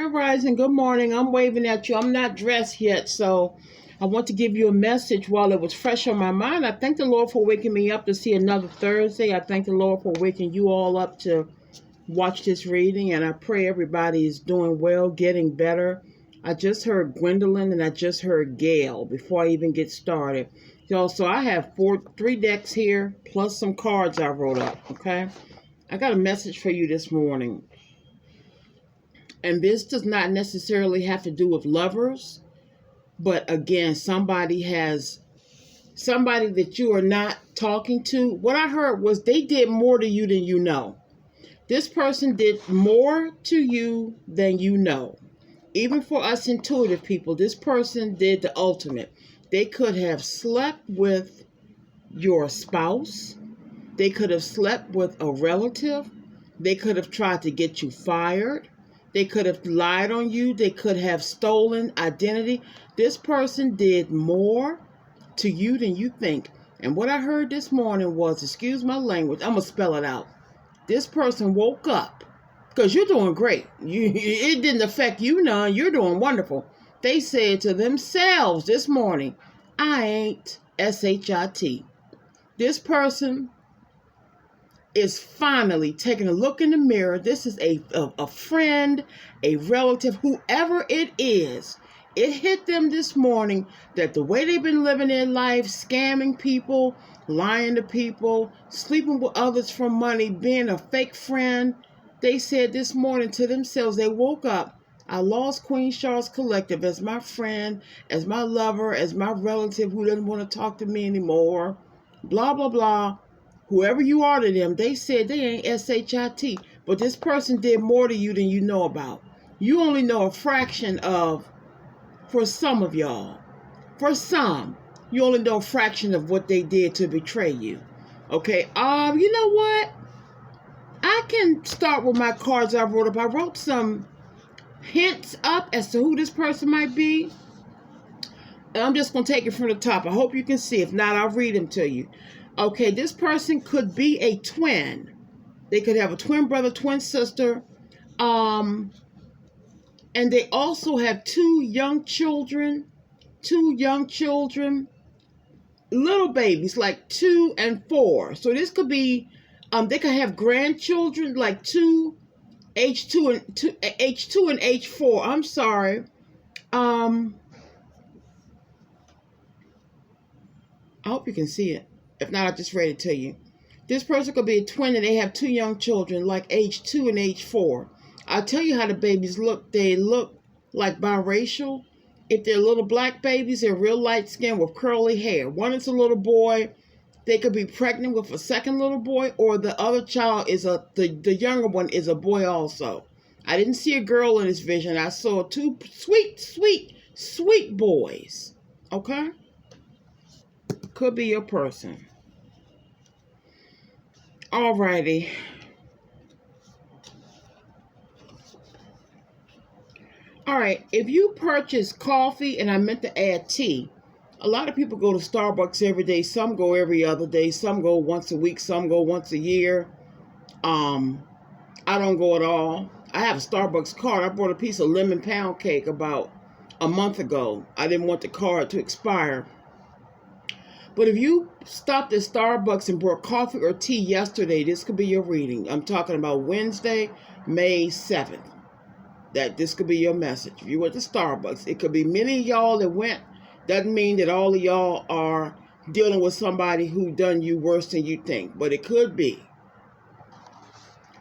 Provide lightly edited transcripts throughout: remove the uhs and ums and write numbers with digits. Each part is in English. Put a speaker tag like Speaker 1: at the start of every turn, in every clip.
Speaker 1: Grand Rising, good morning. I'm waving at you. I'm not dressed yet, so I want to give you a message while it was fresh on my mind. I thank the Lord for waking me up to see another Thursday. I thank the Lord for waking you all up to watch this reading, and I pray everybody is doing well, getting better. I just heard Gwendolyn and I just heard Gail before I even get started. So I have three decks here, plus some cards I wrote up, okay? I got a message for you this morning. And this does not necessarily have to do with lovers, but again, somebody that you are not talking to. What I heard was they did more to you than you know. This person did more to you than you know. Even for us intuitive people, this person did the ultimate. They could have slept with your spouse. They could have slept with a relative. They could have tried to get you fired. They could have lied on you. They could have stolen identity. This person did more to you than you think. And what I heard this morning was, excuse my language, I'm going to spell it out. This person woke up, because you're doing great. It didn't affect you none. You're doing wonderful. They said to themselves this morning, I ain't S-H-I-T. This person is finally taking a look in the mirror. This is a friend, a relative, whoever it is. It hit them this morning that the way they've been living their life, scamming people, lying to people, sleeping with others for money, being a fake friend, they said this morning to themselves, they woke up, I lost Queen Charles Collective as my friend, as my lover, as my relative who doesn't want to talk to me anymore, blah, blah, blah. Whoever you are to them, they said they ain't S-H-I-T. But this person did more to you than you know about. You only know a fraction of, for some of y'all. For some, you only know a fraction of what they did to betray you. Okay, you know what? I can start with my cards I wrote up. I wrote some hints up as to who this person might be. And I'm just going to take it from the top. I hope you can see. If not, I'll read them to you. Okay, this person could be a twin. They could have a twin brother, twin sister. And they also have two young children, little babies, like 2 and 4. So this could be, they could have grandchildren, like H2 and H4. I'm sorry. I hope you can see it. If not, I'll just read it to you. This person could be a twin and they have 2 young children, like age 2 and age 4. I'll tell you how the babies look. They look like biracial. If they're little black babies, they're real light skin with curly hair. One is a little boy. They could be pregnant with a second little boy, or the other child is the younger one is a boy also. I didn't see a girl in this vision. I saw 2 sweet boys. Okay? Could be your person. Alrighty. Alright, if you purchase coffee, and I meant to add tea, a lot of people go to Starbucks every day. Some go every other day. Some go once a week. Some go once a year. I don't go at all. I have a Starbucks card. I bought a piece of lemon pound cake about a month ago. I didn't want the card to expire. But if you stopped at Starbucks and bought coffee or tea yesterday, this could be your reading. I'm talking about Wednesday, May 7th. This could be your message. If you went to Starbucks, it could be many of y'all that went. Doesn't mean that all of y'all are dealing with somebody who done you worse than you think. But it could be.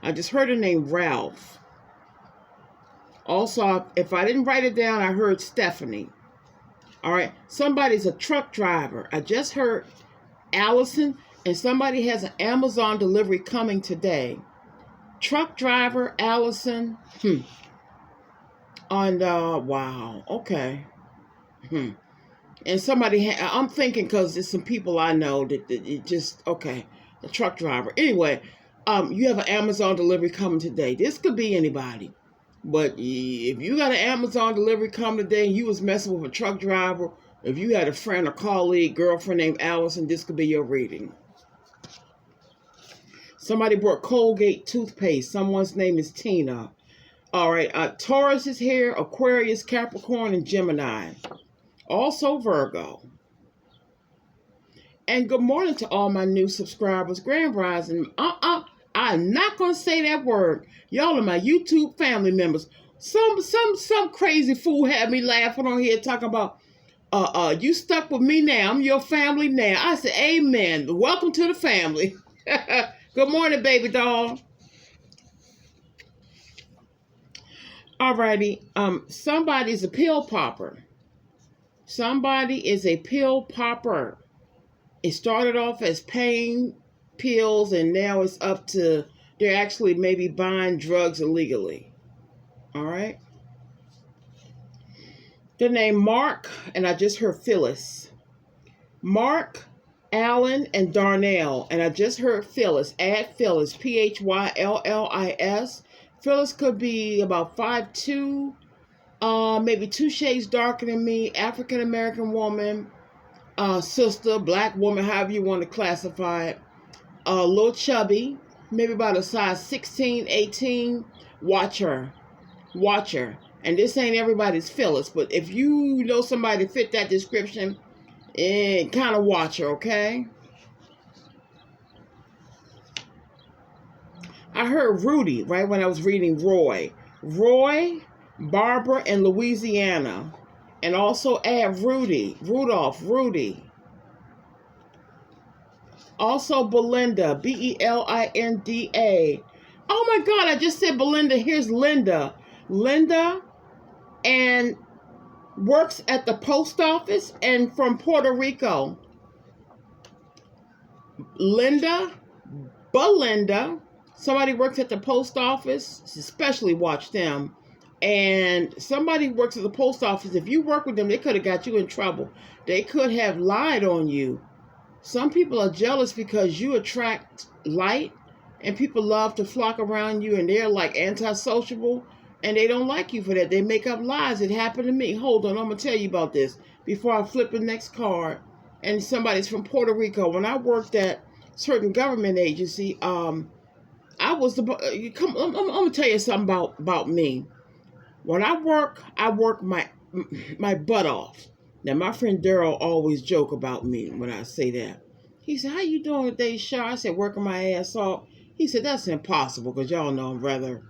Speaker 1: I just heard the name Ralph. Also, if I didn't write it down, I heard Stephanie. All right, somebody's a truck driver. I just heard Allison, and somebody has an Amazon delivery coming today. Truck driver, Allison. And, wow, okay. And somebody, I'm thinking because there's some people I know that it just, okay, the truck driver. Anyway, you have an Amazon delivery coming today. This could be anybody. But if you got an Amazon delivery come today and you was messing with a truck driver, if you had a friend or colleague, girlfriend named Allison, this could be your reading. Somebody brought Colgate toothpaste. Someone's name is Tina. All right, Taurus is here, Aquarius, Capricorn, and Gemini. Also Virgo. And good morning to all my new subscribers. Grand Rising. I'm not gonna say that word. Y'all are my YouTube family members. Some crazy fool had me laughing on here talking about you stuck with me now. I'm your family now. I said, amen. Welcome to the family. Good morning, baby doll. Alrighty. Somebody's a pill popper. Somebody is a pill popper. It started off as pain pills, and now it's up to they're actually maybe buying drugs illegally. All right. The name Mark, and I just heard Phyllis. Mark, Allen, and Darnell, and I just heard Phyllis. Add Phyllis, Phyllis. Phyllis could be about 5'2", maybe 2 shades darker than me, African American woman, sister, black woman, however you want to classify it. A little chubby, maybe about a size 16, 18. Watch her. And this ain't everybody's Phyllis, but if you know somebody fit that description, kind of watch her, okay? I heard Rudy right when I was reading Roy, Barbara, and Louisiana. And also add Rudolph. Also Belinda, Belinda. Oh my God, I just said Belinda. Here's Linda. Linda, and works at the post office and from Puerto Rico. Belinda. Somebody works at the post office, especially watch them. And somebody works at the post office. If you work with them, they could have got you in trouble. They could have lied on you. Some people are jealous because you attract light, and people love to flock around you, and they're like antisociable, and they don't like you for that. They make up lies. It happened to me. Hold on, I'm going to tell you about this before I flip the next card. And somebody's from Puerto Rico. When I worked at certain government agency, I'm going to tell you something about me. When I work my butt off. Now, my friend Daryl always joke about me when I say that. He said, how you doing today, Shar? I said, working my ass off. He said, that's impossible because y'all know I'm rather,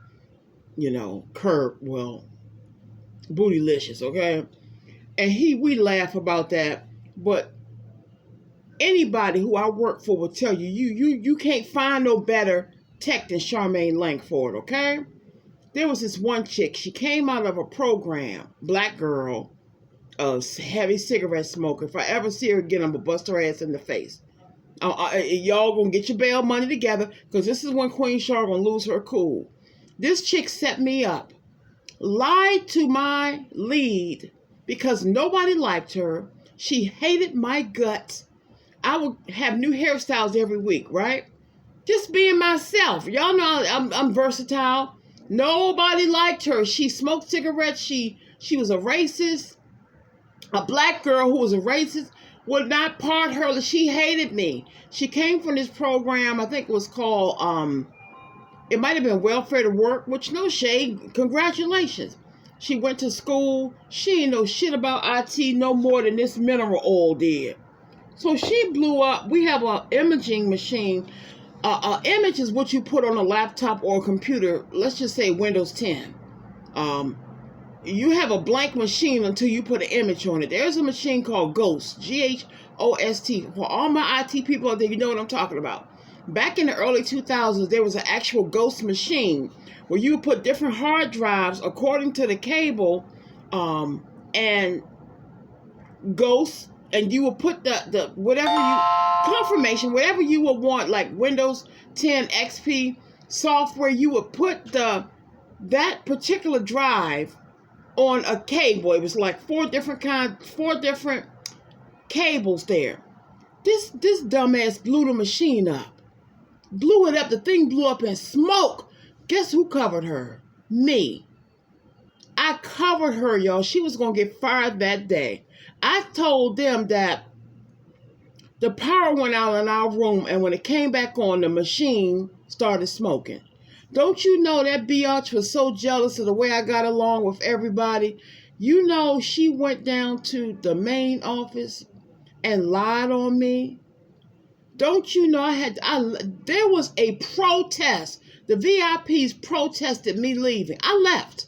Speaker 1: bootylicious, okay? And we laugh about that. But anybody who I work for will tell you, you can't find no better tech than Charmaine Langford, okay? There was this one chick. She came out of a program, black girl, a heavy cigarette smoker. If I ever see her again, I'm going to bust her ass in the face. Y'all going to get your bail money together because this is when Queen Char going to lose her cool. This chick set me up, lied to my lead because nobody liked her. She hated my guts. I would have new hairstyles every week, right? Just being myself. Y'all know I'm versatile. Nobody liked her. She smoked cigarettes. She was a racist. A black girl who was a racist would not part her. She hated me. She came from this program, I think it was called, it might have been Welfare to Work, which no shade. Congratulations. She went to school. She didn't know shit about IT no more than this mineral oil did. So she blew up. We have an imaging machine. Image is what you put on a laptop or a computer. Let's just say Windows 10. You have a blank machine until you put an image on it. There's a machine called Ghost, Ghost. For all my IT people out there, you know what I'm talking about. Back in the early 2000s, there was an actual Ghost machine where you would put different hard drives according to the cable, and Ghost, and you would put the whatever you would want, like Windows 10 XP software, you would put that particular drive on a cable. It was like four different cables there. This dumbass blew the machine up. Blew it up. The thing blew up in smoke. Guess who covered her? Me. I covered her, y'all. She was going to get fired that day. I told them that the power went out in our room, and when it came back on, the machine started smoking. Don't you know that biatch was so jealous of the way I got along with everybody? You know she went down to the main office and lied on me. Don't you know there was a protest. The VIPs protested me leaving. I left.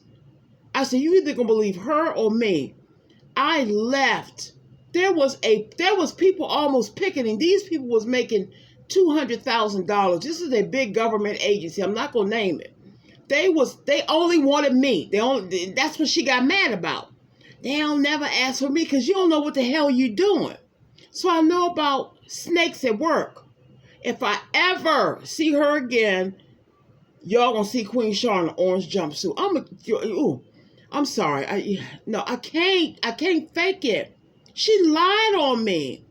Speaker 1: I said, you either gonna believe her or me. I left. There was people almost picketing. These people was making $200,000. This is a big government agency. I'm not gonna name it. They only wanted me. That's what she got mad about. They don't never ask for me because you don't know what the hell you doing. So I know about snakes at work. If I ever see her again, y'all gonna see Queen Shar in an orange jumpsuit. I'm sorry. I can't fake it. She lied on me.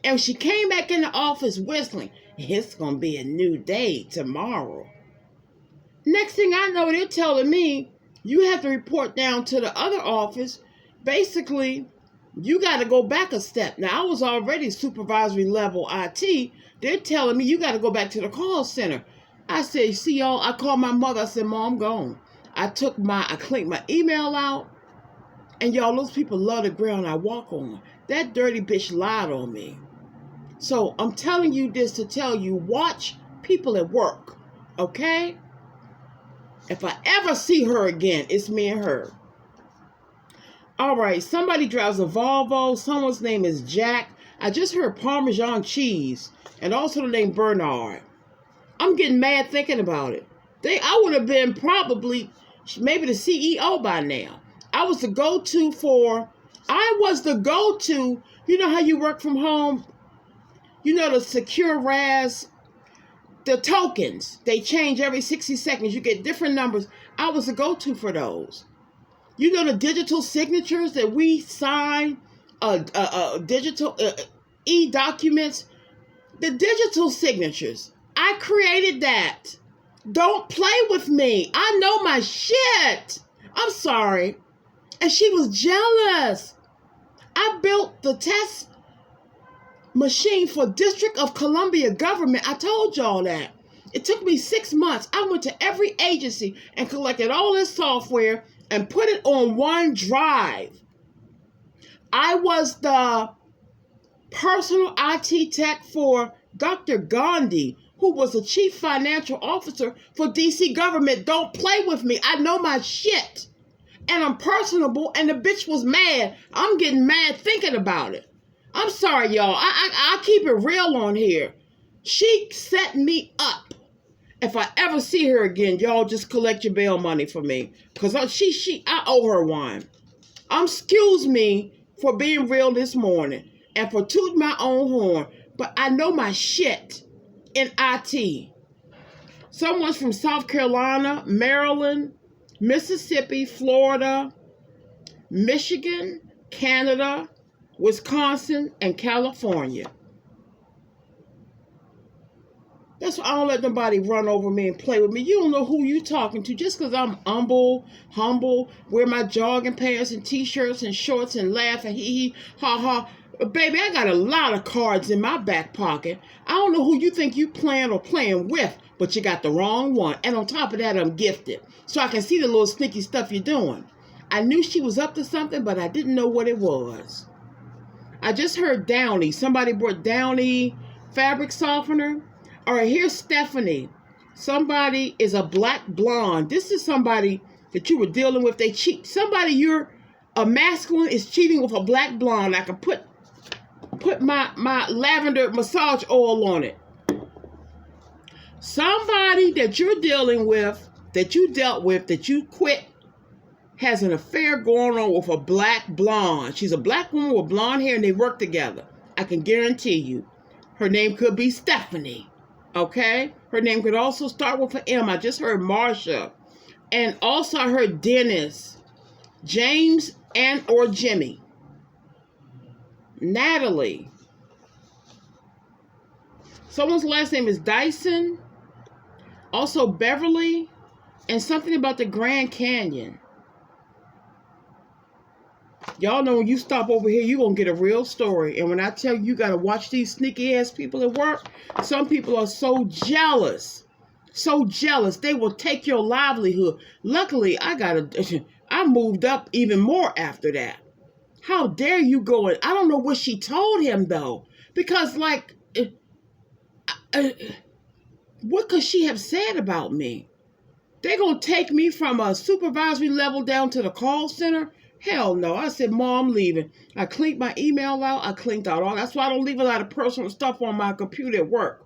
Speaker 1: And she came back in the office whistling. It's gonna be a new day tomorrow. Next thing I know, they're telling me you have to report down to the other office. Basically, you got to go back a step. Now, I was already supervisory level IT. They're telling me you got to go back to the call center. I said, see y'all, I called my mother. I said, Mom, I'm gone. I cleaned my email out. And y'all, those people love the ground I walk on. That dirty bitch lied on me. So I'm telling you this to tell you, watch people at work, okay? If I ever see her again, it's me and her. All right, somebody drives a Volvo. Someone's name is Jack. I just heard Parmesan cheese and also the name Bernard. I'm getting mad thinking about it. I would have been probably maybe the CEO by now. I was the go-to. You know how you work from home? You know the secure RAS, the tokens. They change every 60 seconds. You get different numbers. I was the go-to for those. You know the digital signatures that we sign, digital e-documents, the digital signatures. I created that. Don't play with me. I know my shit. I'm sorry. And she was jealous. I built the test machine for District of Columbia government. I told y'all that. It took me 6 months. I went to every agency and collected all this software and put it on OneDrive. I was the personal IT tech for Dr. Gandhi, who was the chief financial officer for DC government. Don't play with me. I know my shit. And I'm personable, and the bitch was mad. I'm getting mad thinking about it. I'm sorry, y'all. I'll keep it real on here. She set me up. If I ever see her again, y'all just collect your bail money for me. Because I owe her one. Excuse me for being real this morning and for tooting my own horn. But I know my shit in IT. Someone's from South Carolina, Maryland, Mississippi, Florida, Michigan, Canada, Wisconsin, and California. That's why I don't let nobody run over me and play with me. You don't know who you talking to. Just because I'm humble, wear my jogging pants and t-shirts and shorts and laugh and hee ha ha. Baby, I got a lot of cards in my back pocket. I don't know who you think you playing with, but you got the wrong one. And on top of that, I'm gifted. So I can see the little sneaky stuff you're doing. I knew she was up to something, but I didn't know what it was. I just heard Downy. Somebody brought Downy fabric softener. All right, here's Stephanie. Somebody is a black blonde. This is somebody that you were dealing with. They cheat. A masculine is cheating with a black blonde. I can put my lavender massage oil on it. Somebody that you're dealing with, that you dealt with, that you quit, has an affair going on with a black blonde. She's a black woman with blonde hair and they work together. I can guarantee you. Her name could be Stephanie. Okay? Her name could also start with an M. I just heard Marsha. And also I heard Dennis, James, or Jimmy. Natalie. Someone's last name is Dyson. Also Beverly. And something about the Grand Canyon. Y'all know when you stop over here, you're going to get a real story. And when I tell you, you got to watch these sneaky ass people at work, some people are so jealous So jealous. They will take your livelihood. Luckily, I moved up even more after that. How dare you go in? I don't know what she told him though. Because what could she have said about me? They gonna take me from a supervisory level down to the call center? Hell no. I said, Mom, I'm leaving. I cleaned my email out. I cleaned out all. That's why I don't leave a lot of personal stuff on my computer at work.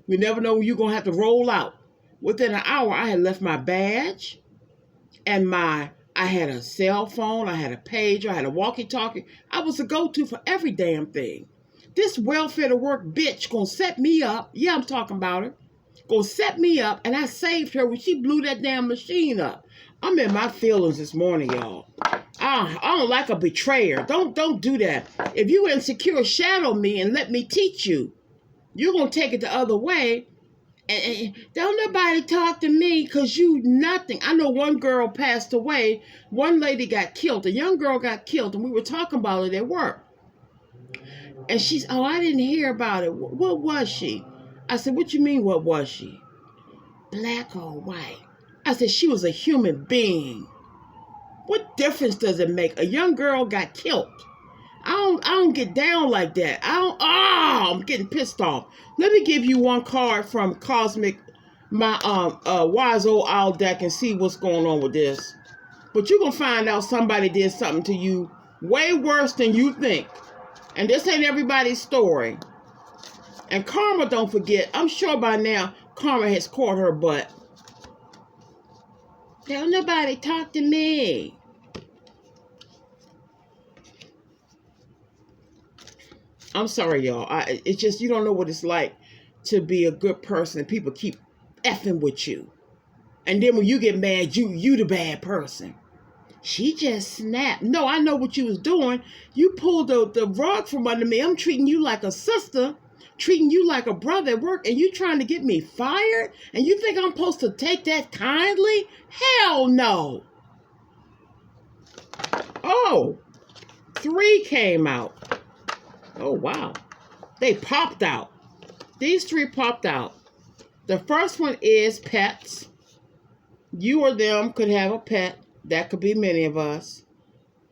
Speaker 1: You never know when you're gonna have to roll out. Within an hour, I had left my badge and I had a cell phone, I had a pager, I had a walkie-talkie. I was a go-to for every damn thing. This welfare to work bitch gonna set me up. Yeah, I'm talking about her. Gonna set me up, and I saved her when she blew that damn machine up. I'm in my feelings this morning, y'all. I don't like a betrayer. Don't do that. If you insecure, shadow me and let me teach you. You're gonna take it the other way. And don't nobody talk to me because you nothing. I know one girl passed away. One lady got killed. A young girl got killed, and we were talking about it at work. And she's, oh, I didn't hear about it. What was she? I said, what you mean, what was she? Black or white? I said, she was a human being. What difference does it make? A young girl got killed. I don't get down like that. I'm getting pissed off. Let me give you one card from Cosmic, my Wise Old Owl deck, and see what's going on with this. But you're gonna find out somebody did something to you way worse than you think. And this ain't everybody's story. And karma, don't forget, I'm sure by now karma has caught her butt. Don't nobody talk to me. I'm sorry, y'all. It's just, you don't know what it's like to be a good person and people keep effing with you. And then when you get mad, you the bad person. She just snapped. No, I know what you was doing. You pulled the rug from under me. I'm treating you like a sister, treating you like a brother at work, and you trying to get me fired? And you think I'm supposed to take that kindly? Hell no. Oh, 3 came out. Oh, wow. They popped out. These 3 popped out. The first one is pets. You or them could have a pet. That could be many of us.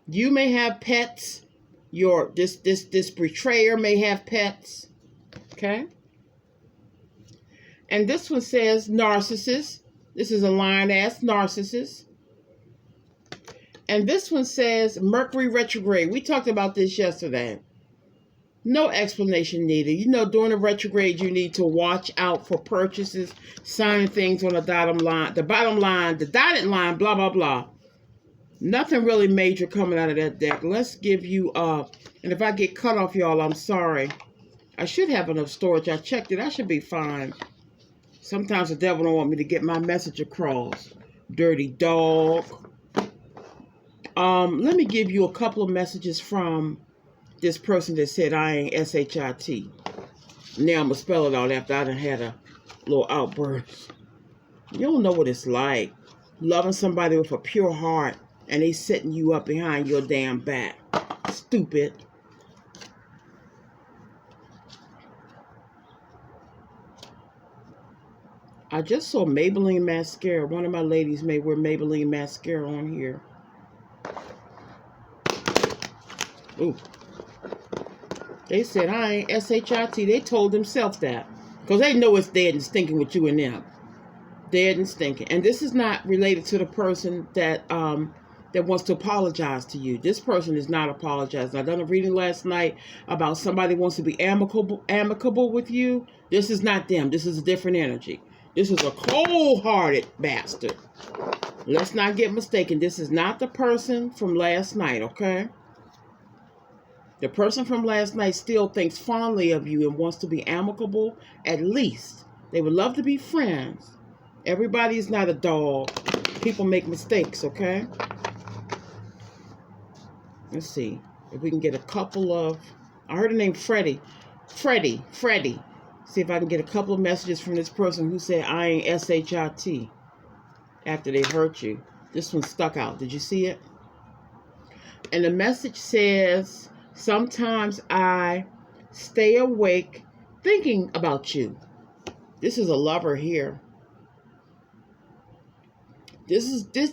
Speaker 1: You may have pets. This betrayer may have pets. Okay? And this one says narcissist. This is a lion-ass narcissist. And this one says Mercury retrograde. We talked about this yesterday. No explanation needed. You know, during the retrograde, you need to watch out for purchases, signing things on the bottom line, the dotted line, blah, blah, blah. Nothing really major coming out of that deck. Let's give you, and if I get cut off, y'all, I'm sorry. I should have enough storage. I checked it. I should be fine. Sometimes the devil don't want me to get my message across. Dirty dog. Let me give you a couple of messages from this person that said I ain't S-H-I-T. Now I'm going to spell it out after I done had a little outburst. You don't know what it's like. Loving somebody with a pure heart and they setting you up behind your damn back. Stupid. I just saw Maybelline mascara. One of my ladies may wear Maybelline mascara on here. Ooh. They said, I ain't S-H-I-T. They told themselves that. Because they know it's dead and stinking with you and them. Dead and stinking. And this is not related to the person that that wants to apologize to you. This person is not apologizing. I done a reading last night about somebody wants to be amicable with you. This is not them. This is a different energy. This is a cold-hearted bastard. Let's not get mistaken. This is not the person from last night, okay? The person from last night still thinks fondly of you and wants to be amicable, at least. They would love to be friends. Everybody is not a dog. People make mistakes, okay? Let's see if we can get a couple of... I heard the name Freddie. Freddie. See if I can get a couple of messages from this person who said, I ain't S-H-I-T, after they hurt you. This one stuck out. Did you see it? And the message says... Sometimes I stay awake thinking about you. This is a lover here.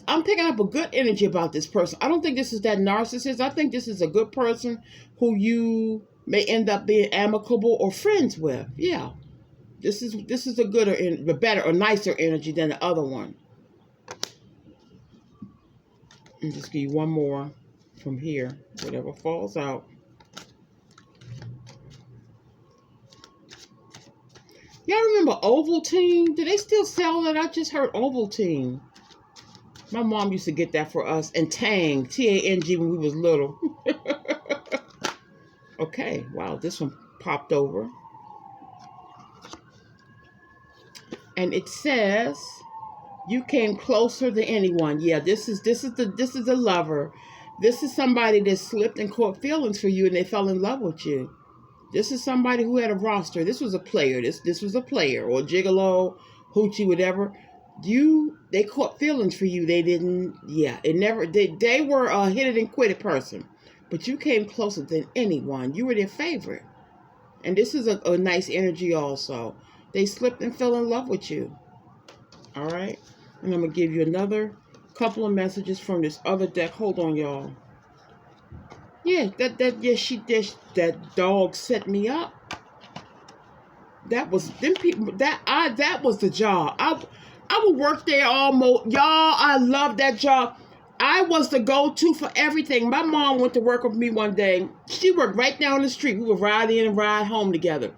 Speaker 1: I'm picking up a good energy about this person. I don't think this is that narcissist. I think this is a good person who you may end up being amicable or friends with. Yeah. This is a gooder, a better or nicer energy than the other one. And just give you one more from here. Whatever falls out. Y'all remember Ovaltine? Do they still sell it? I just heard Ovaltine. My mom used to get that for us. And Tang, T-A-N-G, when we was little. Okay, wow, this one popped over. And it says, you came closer than anyone. Yeah, this is the lover. This is somebody that slipped and caught feelings for you and they fell in love with you. This is somebody who had a roster. This was a player. This was a player or gigolo, hoochie, whatever. They caught feelings for you. They didn't. Yeah, they were a hit it and quit it person, but you came closer than anyone. You were their favorite, and this is a nice energy also. They slipped and fell in love with you. All right, and I'm gonna give you another couple of messages from this other deck. Hold on, y'all. Yeah, that dog set me up. That was them people. That was the job. I would work there almost. Y'all, I love that job. I was the go-to for everything. My mom went to work with me one day. She worked right down the street. We would ride in and ride home together.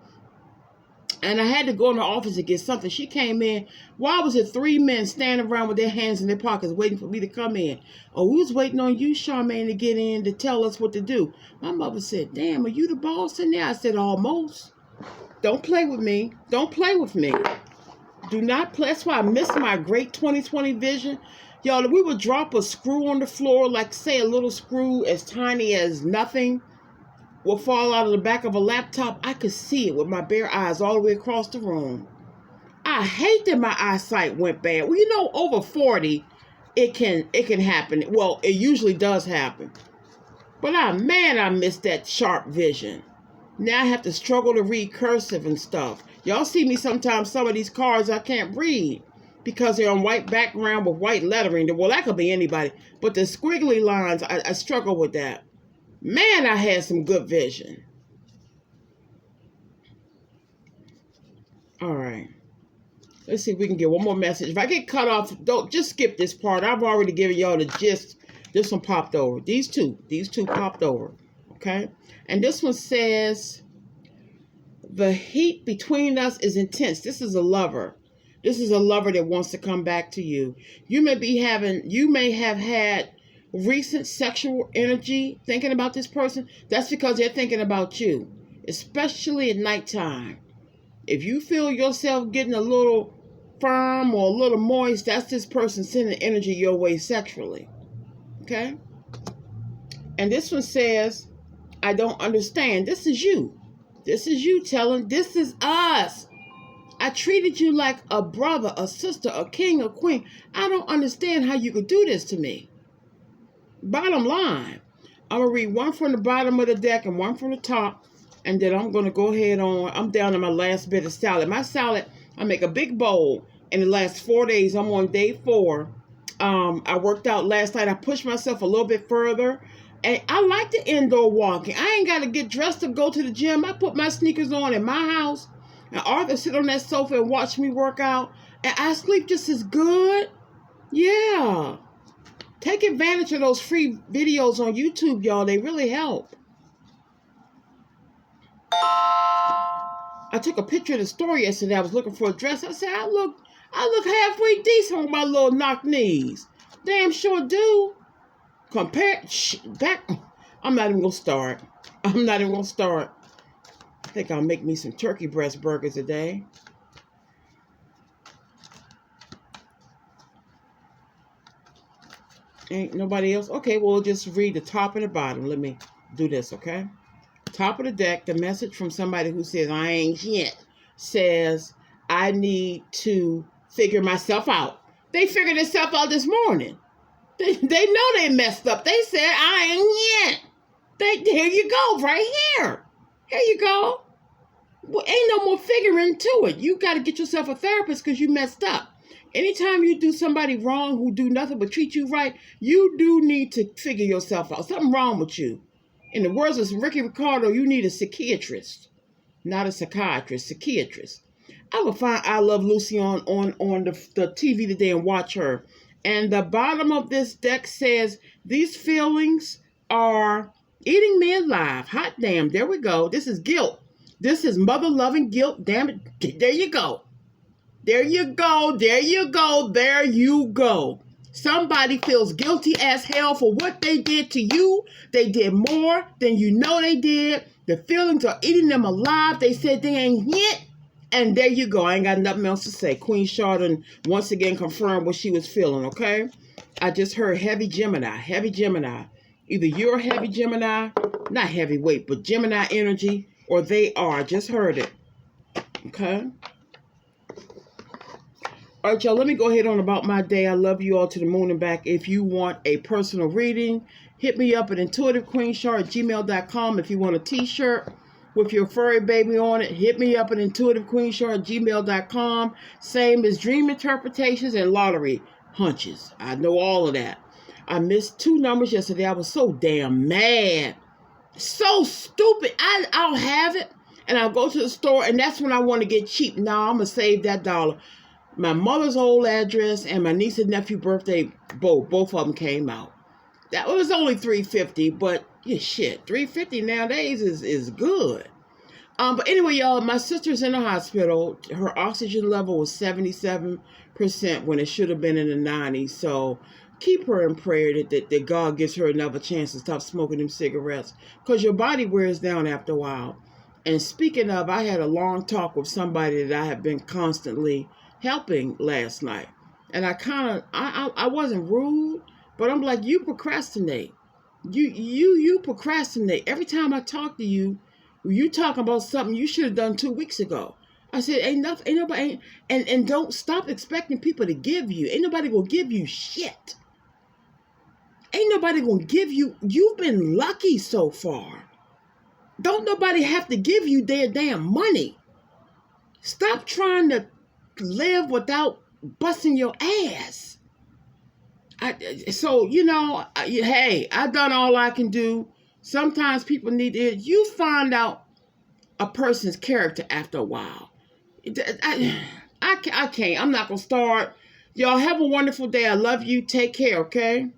Speaker 1: And I had to go in the office to get something. She came in. Why was it 3 men standing around with their hands in their pockets waiting for me to come in? Oh, we was waiting on you, Charmaine, to get in to tell us what to do. My mother said, damn, are you the boss in there? I said, almost. Don't play with me. Don't play with me. Do not play. That's why I missed my great 2020 vision. Y'all, we would drop a screw on the floor, like say a little screw as tiny as nothing will fall out of the back of a laptop. I could see it with my bare eyes all the way across the room. I hate that my eyesight went bad. Well, you know, over 40, it can happen. Well, it usually does happen. But I missed that sharp vision. Now I have to struggle to read cursive and stuff. Y'all see me sometimes, some of these cards I can't read because they're on white background with white lettering. Well, that could be anybody. But the squiggly lines, I struggle with that. Man, I had some good vision. All right. Let's see if we can get one more message. If I get cut off, don't just skip this part. I've already given y'all the gist. This one popped over. These two popped over. Okay. And this one says, the heat between us is intense. This is a lover. This is a lover that wants to come back to you. You may have had recent sexual energy thinking about this person. That's because they're thinking about you, especially at nighttime. If you feel yourself getting a little firm or a little moist, that's this person sending energy your way sexually. Okay? And this one says, I don't understand. This is you. This is you telling, this is us. I treated you like a brother, a sister, a king, a queen. I don't understand how you could do this to me. Bottom line, I'm going to read one from the bottom of the deck and one from the top. And then I'm going to go ahead on. I'm down to my last bit of salad. My salad, I make a big bowl. In the last 4 days, I'm on day 4. I worked out last night. I pushed myself a little bit further. And I like the indoor walking. I ain't got to get dressed to go to the gym. I put my sneakers on in my house. And Arthur sit on that sofa and watch me work out. And I sleep just as good. Yeah. Take advantage of those free videos on YouTube, y'all. They really help. I took a picture of the store yesterday. I was looking for a dress. I said, I look halfway decent with my little knock knees. Damn sure do. I'm not even going to start. I think I'll make me some turkey breast burgers today. Ain't nobody else? Okay, well, just read the top and the bottom. Let me do this, okay? Top of the deck, the message from somebody who says, I ain't shit, says, I need to figure myself out. They figured themselves out this morning. They know they messed up. They said, I ain't yet. Here you go, right here. Here you go. Well, ain't no more figuring to it. You got to get yourself a therapist because you messed up. Anytime you do somebody wrong who do nothing but treat you right, you do need to figure yourself out. Something wrong with you. In the words of Ricky Ricardo, you need a psychiatrist, not a psychiatrist, psychiatrist. I will find I Love Lucy on the TV today and watch her. And the bottom of this deck says, these feelings are eating me alive. Hot damn, there we go. This is guilt. This is mother-loving guilt. Damn it. There you go. There you go. There you go. There you go. Somebody feels guilty as hell for what they did to you. They did more than you know they did. The feelings are eating them alive. They said they ain't hit. And there you go. I ain't got nothing else to say. Queen Chardon once again confirmed what she was feeling, okay? I just heard heavy Gemini. Heavy Gemini. Either you're a heavy Gemini, not heavyweight, but Gemini energy, or they are. I just heard it. Okay? All right, y'all, let me go ahead on about my day. I love you all to the moon and back. If you want a personal reading, hit me up at intuitivequeenchar@gmail.com. If you want a t-shirt with your furry baby on it, hit me up at intuitivequeenchar@gmail.com. Same as dream interpretations and lottery hunches. I know all of that. I missed 2 numbers yesterday. I was so damn mad. So stupid. I'll have it, and I'll go to the store, and that's when I want to get cheap. Now I'm going to save that dollar. My mother's old address and my niece and nephew birthday, both of them came out. That was only $3.50, but yeah, shit, $3.50 nowadays is good. But anyway, y'all, my sister's in the hospital. Her oxygen level was 77% when it should have been in the 90s. So keep her in prayer that God gives her another chance to stop smoking them cigarettes, because your body wears down after a while. And speaking of, I had a long talk with somebody that I have been constantly helping last night, and I wasn't rude, but I'm like, you procrastinate, you procrastinate. Every time I talk to you, you talk about something you should have done 2 weeks ago. I said, ain't nobody, and don't stop expecting people to give you. Ain't nobody gonna give you shit. Ain't nobody gonna give you. You've been lucky so far. Don't nobody have to give you their damn money. Stop trying to live without busting your ass. Hey, I've done all I can do. Sometimes people need to, you find out a person's character after a while. I can't. I'm not going to start. Y'all have a wonderful day. I love you. Take care, okay?